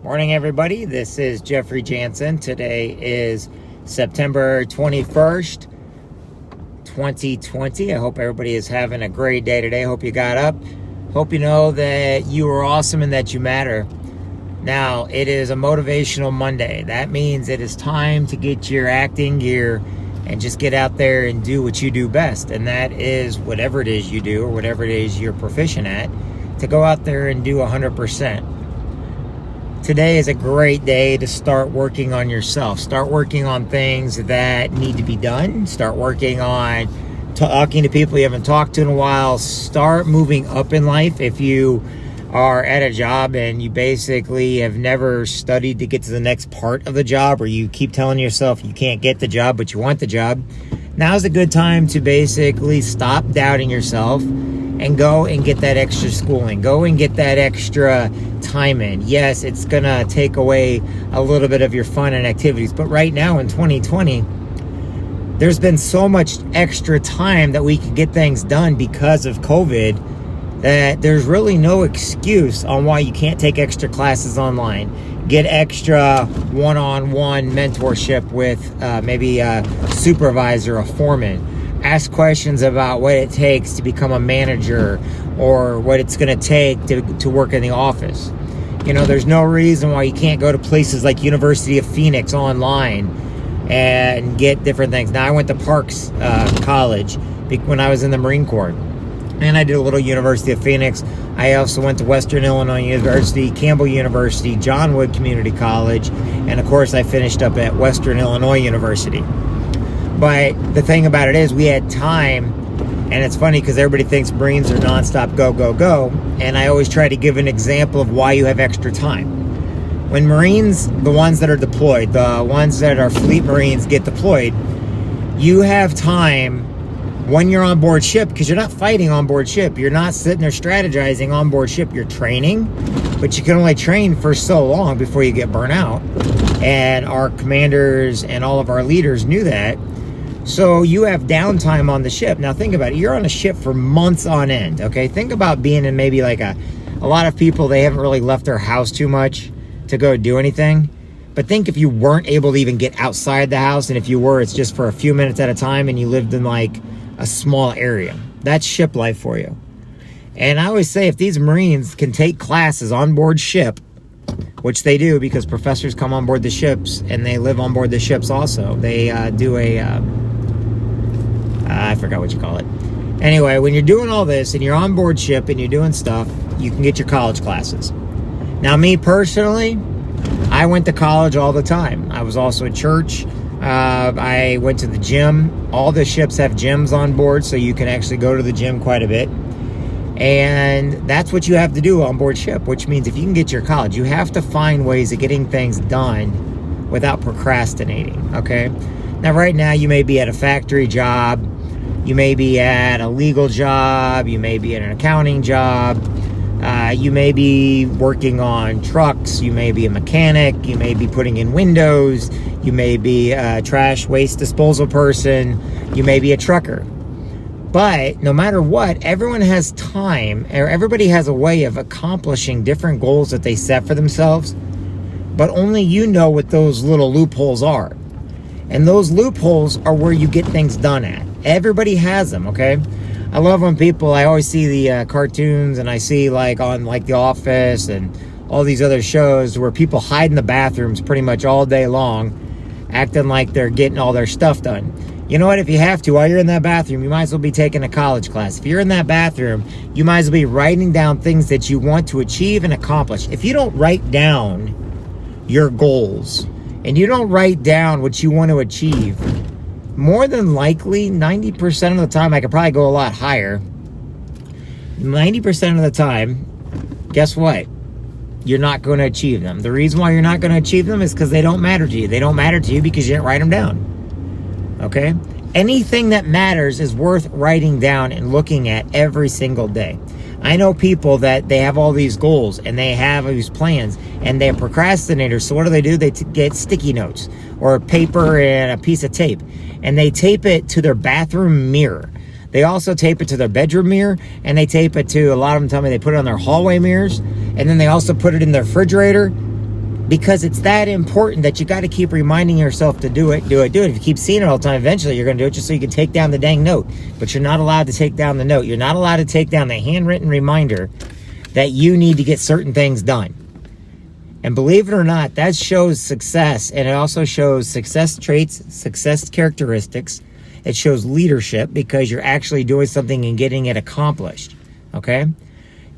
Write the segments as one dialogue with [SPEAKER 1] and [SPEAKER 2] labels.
[SPEAKER 1] Morning, everybody. This is Jeffrey Jansen. Today is September 21st, 2020. I hope everybody is having a great day today. Hope you got up. Hope you know that you are awesome and that you matter. Now, it is a motivational Monday. That means it is time to get your acting gear and just get out there and do what you do best. And that is whatever it is you do or whatever it is you're proficient at, to go out there and do 100%. Today is a great day to start working on yourself. Start working on things that need to be done. Start working on talking to people you haven't talked to in a while. Start moving up in life. If you are at a job and you basically have never studied to get to the next part of the job, or you keep telling yourself you can't get the job but you want the job, now's a good time to basically stop doubting yourself and go and get that extra schooling. Go and get that extra time in. Yes, it's going to take away a little bit of your fun and activities. But right now in 2020, there's been so much extra time that we can get things done because of COVID that there's really no excuse on why you can't take extra classes online. Get extra one-on-one mentorship with maybe a supervisor, a foreman. Ask questions about what it takes to become a manager or what it's going to take to work in the office. You know, there's no reason why you can't go to places like University of Phoenix online and get different things. Now, I went to Parks College when I was in the Marine Corps, and I did a little University of Phoenix. I also went to Western Illinois University, Campbell University, John Wood Community College, and of course I finished up at Western Illinois University. But the thing about it is we had time, and it's funny because everybody thinks Marines are nonstop go, go, go, and I always try to give an example of why you have extra time. When Marines, the ones that are deployed, the ones that are Fleet Marines get deployed, you have time when you're on board ship, because you're not fighting on board ship. You're not sitting there strategizing on board ship. You're training, but you can only train for so long before you get burnt out. And our commanders and all of our leaders knew that. So you have downtime on the ship. Now think about it. You're on a ship for months on end, okay? Think about being in maybe like a lot of people, they haven't really left their house too much to go do anything. But think if you weren't able to even get outside the house, and if you were, it's just for a few minutes at a time, and you lived in like a small area. That's ship life for you. And I always say, if these Marines can take classes on board ship, which they do because professors come on board the ships and they live on board the ships also. They do I forgot what you call it. Anyway, when you're doing all this and you're on board ship and you're doing stuff, you can get your college classes. Now, me personally, I went to college all the time. I was also at church. I went to the gym. All the ships have gyms on board, so you can actually go to the gym quite a bit. And that's what you have to do on board ship, which means if you can get your college, you have to find ways of getting things done without procrastinating, okay? Now, right now, you may be at a factory job. You may be at a legal job. You may be at an accounting job. You may be working on trucks. You may be a mechanic. You may be putting in windows. You may be a trash waste disposal person. You may be a trucker. But no matter what, everyone has time, or everybody has a way of accomplishing different goals that they set for themselves. But only you know what those little loopholes are. And those loopholes are where you get things done at. Everybody has them, okay? I love when people, I always see the cartoons, and I see like on like The Office and all these other shows where people hide in the bathrooms pretty much all day long, acting like they're getting all their stuff done. You know what? If you have to, while you're in that bathroom, you might as well be taking a college class. If you're in that bathroom, you might as well be writing down things that you want to achieve and accomplish. If you don't write down your goals and you don't write down what you want to achieve, more than likely, 90% of the time, I could probably go a lot higher. 90% of the time, guess what? You're not going to achieve them. The reason why you're not going to achieve them is because they don't matter to you. They don't matter to you because you didn't write them down. Okay? Anything that matters is worth writing down and looking at every single day. I know people that they have all these goals and they have these plans and they're procrastinators. So what do? They get sticky notes or paper and a piece of tape, and they tape it to their bathroom mirror. They also tape it to their bedroom mirror, and they tape it to, a lot of them tell me they put it on their hallway mirrors, and then they also put it in their refrigerator. because it's that important that you got to keep reminding yourself to do it. If you keep seeing it all the time, eventually you're going to do it just so you can take down the dang note. But you're not allowed to take down the note. You're not allowed to take down the handwritten reminder that you need to get certain things done. And believe it or not, that shows success, and it also shows success traits, success characteristics. It shows leadership because you're actually doing something and getting it accomplished, okay?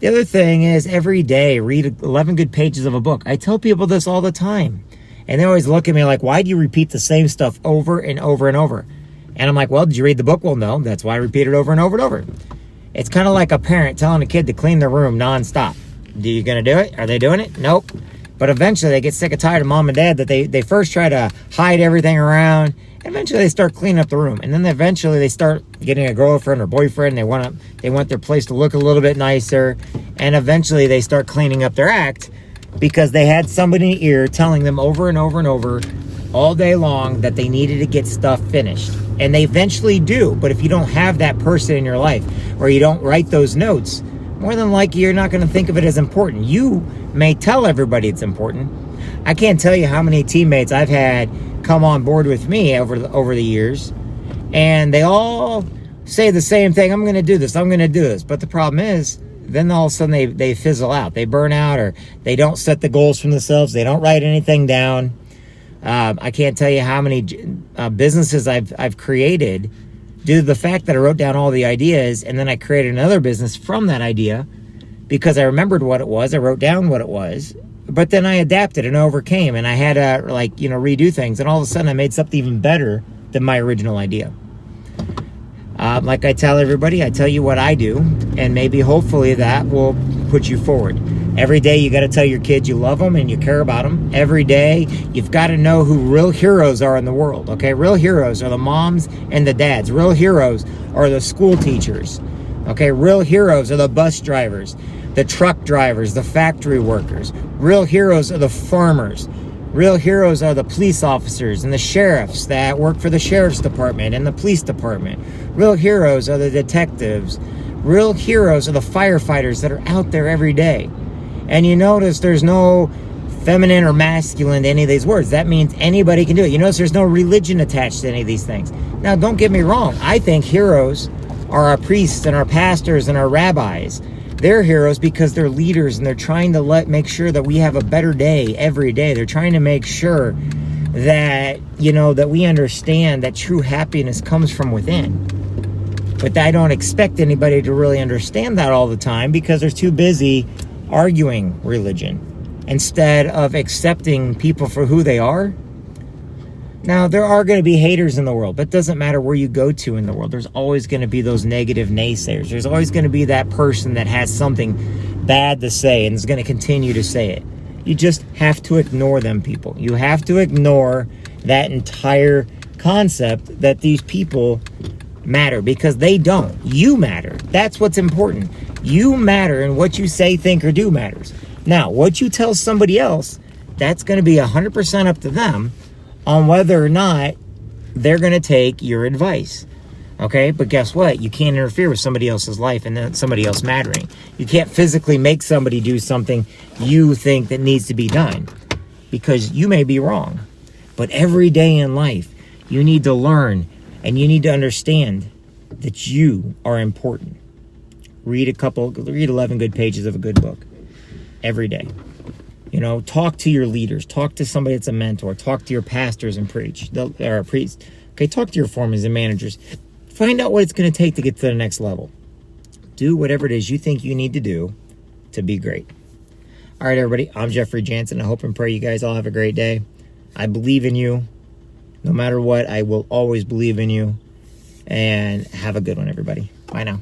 [SPEAKER 1] The other thing is every day, read 11 good pages of a book. I tell people this all the time, and they always look at me like, why do you repeat the same stuff over and over and over? And I'm like, well, did you read the book? Well, no, that's why I repeat it over and over and over. It's kind of like a parent telling a kid to clean their room nonstop. Are you going to do it? Are they doing it? Nope. But eventually they get sick and tired of mom and dad that they first try to hide everything around. And eventually they start cleaning up the room. And then eventually they start getting a girlfriend or boyfriend. They want their place to look a little bit nicer. And eventually they start cleaning up their act because they had somebody in the ear telling them over and over and over all day long that they needed to get stuff finished. And they eventually do. But if you don't have that person in your life or you don't write those notes, more than likely you're not going to think of it as important. You may tell everybody it's important. I can't tell you how many teammates I've had come on board with me over the years, and they all say the same thing. I'm going to do this. I'm going to do this. But the problem is, then all of a sudden they fizzle out. They burn out, or they don't set the goals for themselves. They don't write anything down. I can't tell you how many businesses I've created due to the fact that I wrote down all the ideas, and then I created another business from that idea because I remembered what it was. I wrote down what it was, but then I adapted and overcame, and I had to redo things, and all of a sudden I made something even better than my original idea. Like I tell everybody, I tell you what I do, and maybe hopefully that will put you forward. Every day you got to tell your kids you love them and you care about them. Every day you've got to know who real heroes are in the world, okay? Real heroes are the moms and the dads. Real heroes are the school teachers, okay? Real heroes are the bus drivers, the truck drivers, the factory workers. Real heroes are the farmers. Real heroes are the police officers and the sheriffs that work for the sheriff's department and the police department. Real heroes are the detectives. Real heroes are the firefighters that are out there every day. And you notice there's no feminine or masculine to any of these words. That means anybody can do it. You notice there's no religion attached to any of these things. Now, don't get me wrong. I think heroes are our priests and our pastors and our rabbis. They're heroes because they're leaders, and they're trying to make sure that we have a better day every day. They're trying to make sure that, that we understand that true happiness comes from within. But I don't expect anybody to really understand that all the time because they're too busy arguing religion instead of accepting people for who they are. Now, there are going to be haters in the world, but it doesn't matter where you go to in the world. There's always going to be those negative naysayers. There's always going to be that person that has something bad to say and is going to continue to say it. You just have to ignore them, people. You have to ignore that entire concept that these people matter, because they don't. You matter. That's what's important. You matter, and what you say, think, or do matters. Now, what you tell somebody else, that's going to be 100% up to them on whether or not they're going to take your advice. Okay? But guess what? You can't interfere with somebody else's life and then somebody else mattering. You can't physically make somebody do something you think that needs to be done because you may be wrong. But every day in life, you need to learn and you need to understand that you are important. Read 11 good pages of a good book every day. Talk to your leaders. Talk to somebody that's a mentor. Talk to your pastors and priests. Okay, talk to your foremen and managers. Find out what it's going to take to get to the next level. Do whatever it is you think you need to do to be great. All right, everybody. I'm Jeffrey Jansen. I hope and pray you guys all have a great day. I believe in you. No matter what, I will always believe in you. And have a good one, everybody. Bye now.